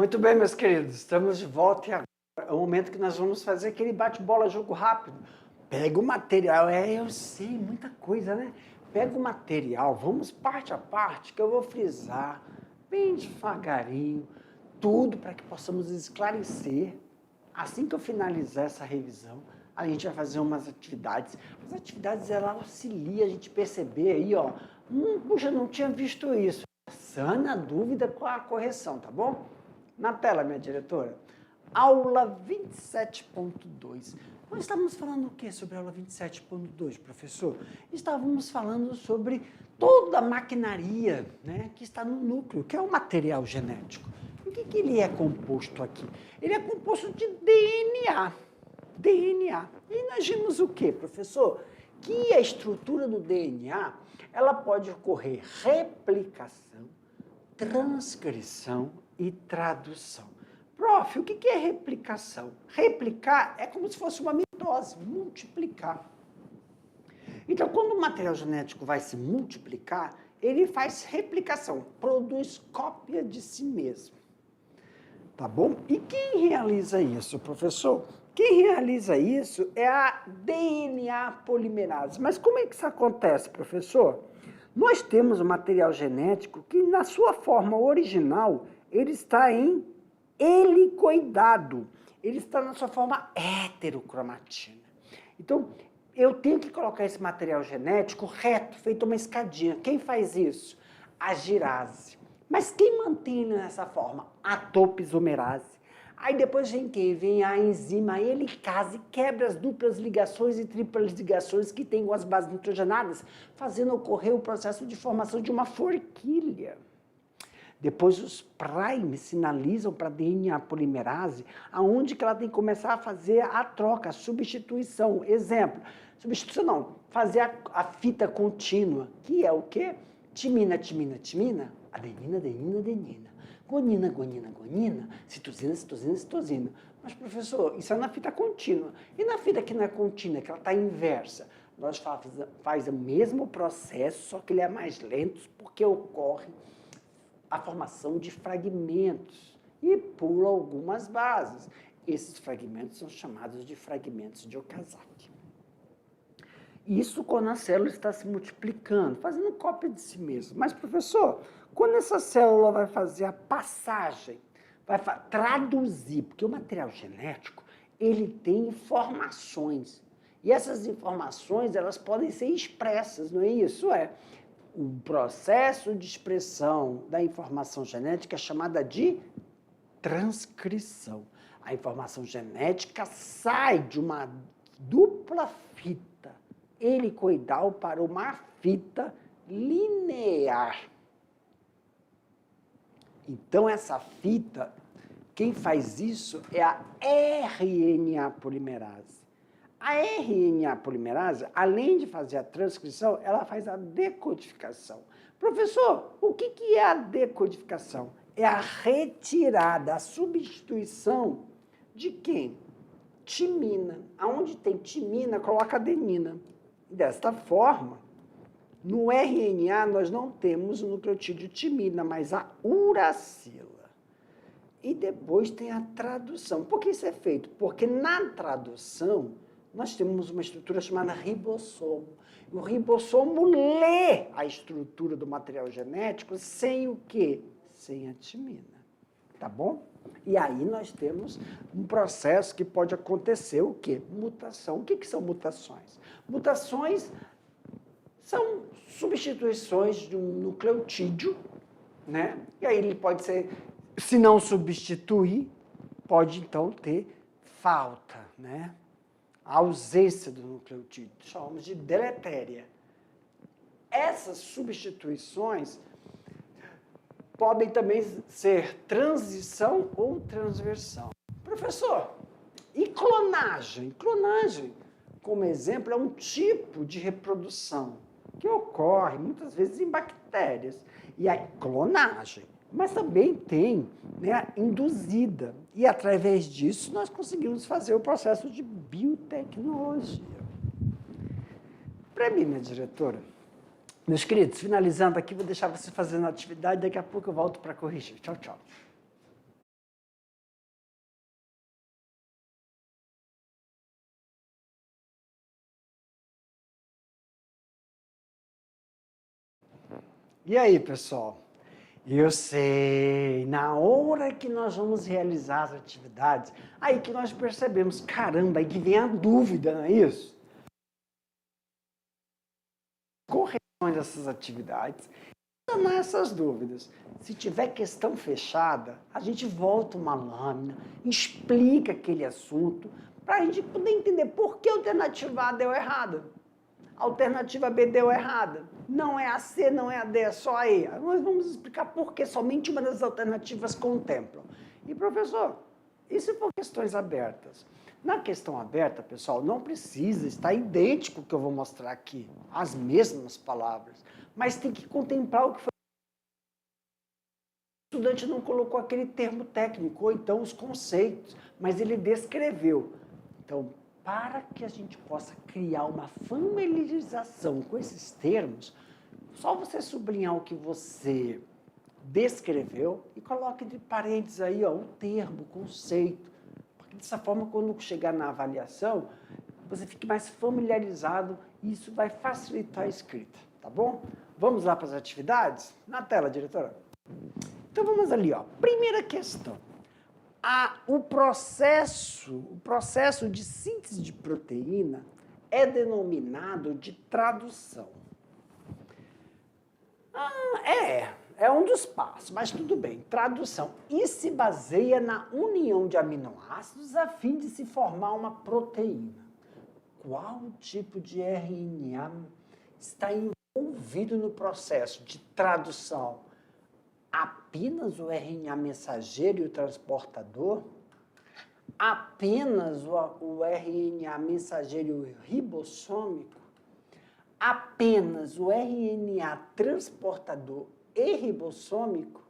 Muito bem, meus queridos, estamos de volta e agora é o momento que nós vamos fazer aquele bate-bola, jogo rápido. Pega o material, eu sei, muita coisa, né? Pega o material, vamos parte a parte, que eu vou frisar bem devagarinho, tudo para que possamos esclarecer. Assim que eu finalizar essa revisão, a gente vai fazer umas atividades. As atividades, ela auxilia a gente perceber aí, ó, puxa, não tinha visto isso. Sana a dúvida com a correção, tá bom? Na tela, minha diretora. Aula 27.2. Nós estávamos falando o que sobre a aula 27.2, professor? Estávamos falando sobre toda a maquinaria, né, que está no núcleo, que é o material genético. O que ele é composto aqui? Ele é composto de DNA. DNA. E nós vimos o que, professor? Que a estrutura do DNA, ela pode ocorrer replicação, transcrição e tradução. Prof, o que é replicação? Replicar é como se fosse uma mitose, multiplicar. Então, quando o material genético vai se multiplicar, ele faz replicação, produz cópia de si mesmo. Tá bom? E quem realiza isso, professor? Quem realiza isso é a DNA polimerase. Mas como é que isso acontece, professor? Nós temos o material genético que, na sua forma original, ele está em helicoidado. Ele está na sua forma heterocromatina. Então, eu tenho que colocar esse material genético reto, feito uma escadinha. Quem faz isso? A girase. Mas quem mantém nessa forma? A topisomerase. Aí depois vem quem? Vem a enzima helicase, quebra as duplas ligações e triplas ligações que tem com as bases nitrogenadas, fazendo ocorrer o processo de formação de uma forquilha. Depois os primes sinalizam para a DNA polimerase, aonde que ela tem que começar a fazer a troca, a substituição. Exemplo, substituição não, fazer a fita contínua, que é o quê? Timina, timina, timina, adenina, adenina, adenina. Guanina, guanina, guanina, citosina, citosina, citosina. Mas, professor, isso é na fita contínua. E na fita que não é contínua, que ela está inversa? Nós faz o mesmo processo, só que ele é mais lento, porque ocorre a formação de fragmentos e pula algumas bases. Esses fragmentos são chamados de fragmentos de Okazaki. Isso quando a célula está se multiplicando, fazendo cópia de si mesma. Mas, professor, quando essa célula vai fazer a passagem, vai traduzir, porque o material genético, ele tem informações. E essas informações, elas podem ser expressas, não é isso? O processo de expressão da informação genética é chamada de transcrição. A informação genética sai de uma dupla fita helicoidal para uma fita linear. Então, essa fita, quem faz isso é a RNA polimerase. A RNA polimerase, além de fazer a transcrição, ela faz a decodificação. Professor, o que é a decodificação? É a retirada, a substituição de quem? Timina. Aonde tem timina, coloca adenina. Desta forma, no RNA nós não temos o nucleotídeo timina, mas a uracila. E depois tem a tradução. Por que isso é feito? Porque na tradução nós temos uma estrutura chamada ribossomo. O ribossomo lê a estrutura do material genético sem o quê? Sem a timina. Tá bom? E aí nós temos um processo que pode acontecer o quê? Mutação. O que são mutações? Mutações são substituições de um nucleotídeo, né? E aí ele pode ser, se não substituir, pode então ter falta, né? A ausência do nucleotídeo, chamamos de deletéria. Essas substituições podem também ser transição ou transversão. Professor, e clonagem? Clonagem, como exemplo, é um tipo de reprodução que ocorre muitas vezes em bactérias. E a clonagem, mas também tem, né, induzida. E através disso nós conseguimos fazer o processo de biotecnologia. Para mim, minha diretora, meus queridos, finalizando aqui, vou deixar você fazendo a atividade, daqui a pouco eu volto para corrigir. Tchau, tchau. E aí, pessoal? Eu sei, na hora que nós vamos realizar as atividades, aí que nós percebemos, caramba, aí que vem a dúvida, não é isso? Correções dessas atividades, sanar essas dúvidas. Se tiver questão fechada, a gente volta uma lâmina, explica aquele assunto, para a gente poder entender por que a alternativa A deu errada. A alternativa B deu errada. Não é a C, não é a D, é só a E. Nós vamos explicar por que somente uma das alternativas contemplam. E, professor, e se for questões abertas? Na questão aberta, pessoal, não precisa estar idêntico ao que eu vou mostrar aqui, as mesmas palavras, mas tem que contemplar o que foi. O estudante não colocou aquele termo técnico, ou então os conceitos, mas ele descreveu. Então, para que a gente possa criar uma familiarização com esses termos, só você sublinhar o que você descreveu e coloque entre parênteses aí, ó, o termo, o conceito. Porque dessa forma, quando chegar na avaliação, você fique mais familiarizado e isso vai facilitar a escrita, tá bom? Vamos lá para as atividades? Na tela, diretora. Então, vamos ali, ó. Primeira questão. O processo de síntese de proteína é denominado de tradução. É um dos passos, mas tudo bem, tradução. E se baseia na união de aminoácidos a fim de se formar uma proteína. Qual tipo de RNA está envolvido no processo de tradução? Apenas o RNA mensageiro e o transportador? Apenas o RNA mensageiro e o ribossômico? Apenas o RNA transportador e ribossômico?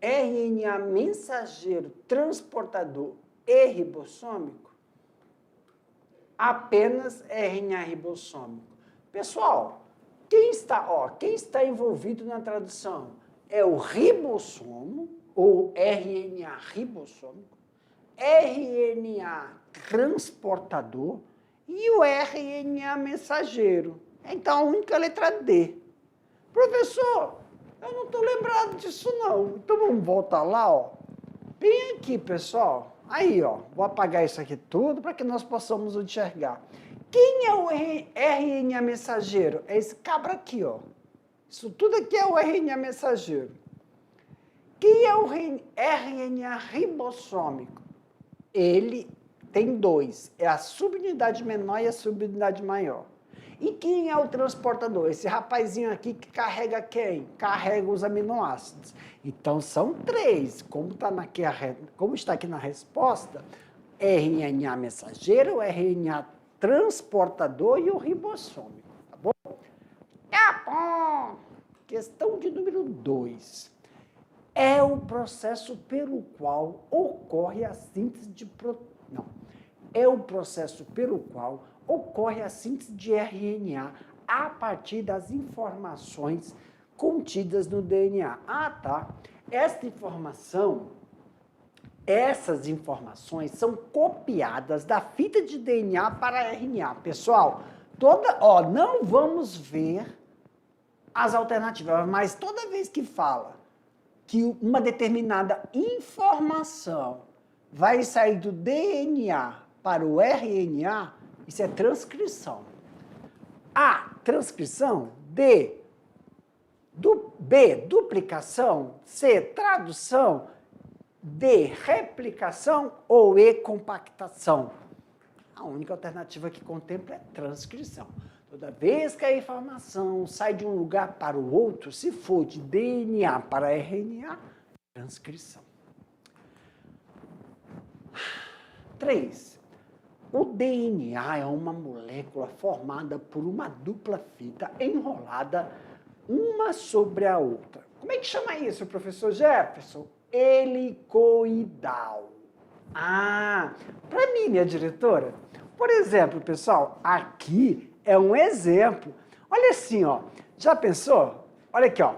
RNA mensageiro, transportador e ribossômico? Apenas RNA ribossômico. Pessoal, quem está envolvido na tradução é o ribossomo, ou RNA ribossômico, RNA transportador e o RNA mensageiro. Então, a única letra D. Professor, eu não estou lembrado disso não. Então, vamos voltar lá, ó. Bem aqui, pessoal. Aí, ó, vou apagar isso aqui tudo para que nós possamos enxergar. Quem é o RNA mensageiro? É esse cabra aqui, ó. Isso tudo aqui é o RNA mensageiro. Quem é o RNA ribossômico? Ele tem dois. É a subunidade menor e a subunidade maior. E quem é o transportador? Esse rapazinho aqui que carrega quem? Carrega os aminoácidos. Então, são três. Como está aqui na resposta, RNA mensageiro, RNA transportador e o ribossômico, tá bom? Tá bom! Questão de número 2. É o processo pelo qual ocorre a síntese de É o processo pelo qual ocorre a síntese de RNA a partir das informações contidas no DNA. Ah, tá. Essas informações são copiadas da fita de DNA para RNA. Pessoal, não vamos ver as alternativas, mas toda vez que fala que uma determinada informação vai sair do DNA para o RNA, isso é transcrição. A, transcrição. B, duplicação. C, tradução. D, replicação ou E, compactação. A única alternativa que contempla é transcrição. Toda vez que a informação sai de um lugar para o outro, se for de DNA para RNA, transcrição. 3. O DNA é uma molécula formada por uma dupla fita enrolada uma sobre a outra. Como é que chama isso, professor Jefferson? Helicoidal. Para mim, minha diretora, por exemplo, pessoal, aqui é um exemplo. Olha assim, ó. Já pensou? Olha aqui, ó.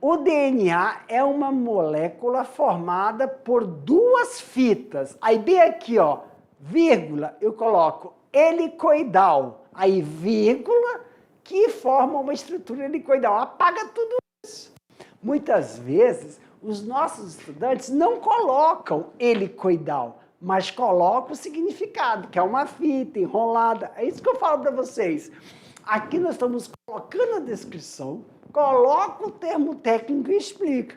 O DNA é uma molécula formada por duas fitas. Aí bem aqui, ó, vírgula, eu coloco helicoidal. aí vírgula, que forma uma estrutura helicoidal. Apaga tudo isso. Muitas vezes, os nossos estudantes não colocam helicoidal, mas colocam o significado, que é uma fita enrolada. É isso que eu falo para vocês. Aqui nós estamos colocando a descrição, coloca o termo técnico e explica,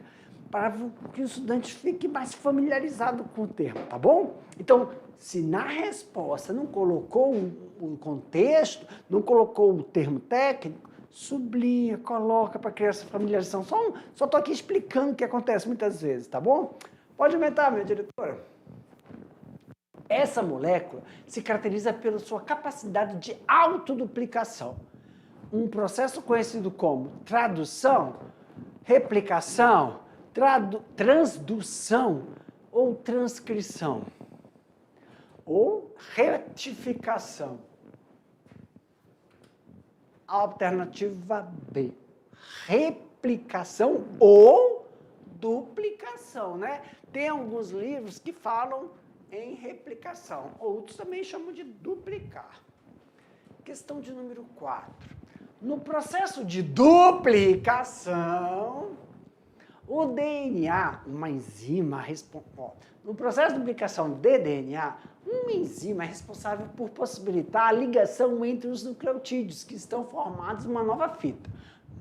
para que o estudante fique mais familiarizado com o termo, tá bom? Então, se na resposta não colocou o contexto, não colocou o termo técnico, sublinha, coloca para criar essa familiarização. Só estou aqui explicando o que acontece muitas vezes, tá bom? Pode aumentar, minha diretora. Essa molécula se caracteriza pela sua capacidade de autoduplicação. Um processo conhecido como tradução, replicação, transdução ou transcrição. Ou retificação. Alternativa B. Replicação ou duplicação, né? Tem alguns livros que falam em replicação, outros também chamam de duplicar. Questão de número 4. No processo de duplicação, o DNA, uma enzima, no processo de duplicação de DNA, uma enzima é responsável por possibilitar a ligação entre os nucleotídeos que estão formados em uma nova fita.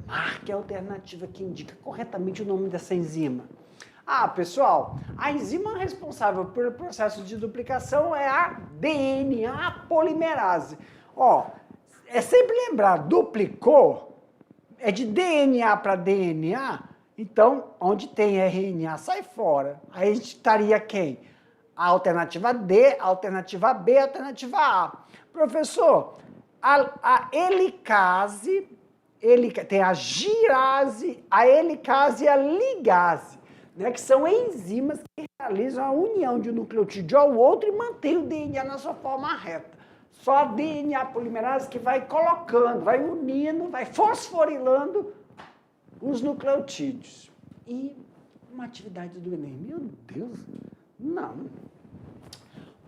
Marque a alternativa que indica corretamente o nome dessa enzima. Ah, pessoal, a enzima responsável pelo processo de duplicação é a DNA polimerase. Ó, é sempre lembrar, duplicou, é de DNA para DNA, então, onde tem RNA sai fora. Aí a gente estaria quem? A alternativa D, a alternativa B, a alternativa A. Professor, a helicase, tem a girase, a helicase e a ligase, né, que são enzimas que realizam a união de um nucleotídeo ao outro e mantém o DNA na sua forma reta. Só a DNA polimerase que vai colocando, vai unindo, vai fosforilando os nucleotídeos. E uma atividade do Enem. Meu Deus, não.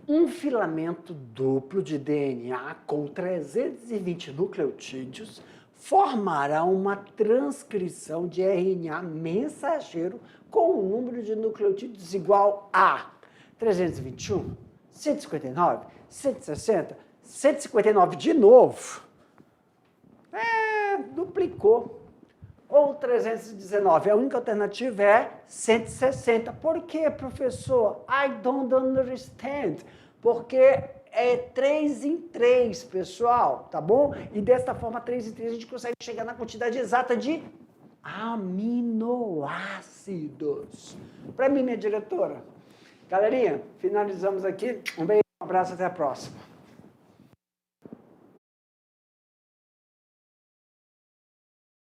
Um filamento duplo de DNA com 320 nucleotídeos formará uma transcrição de RNA mensageiro com um número de nucleotídeos igual a 321, 159, 160, 159 de novo. Duplicou. Ou 319. A única alternativa é 160. Por quê, professor? I don't understand. Porque é 3 em 3, pessoal, tá bom? E desta forma, 3 em 3, a gente consegue chegar na quantidade exata de aminoácidos. Para mim, minha diretora. Galerinha, finalizamos aqui. Um beijo, um abraço, até a próxima.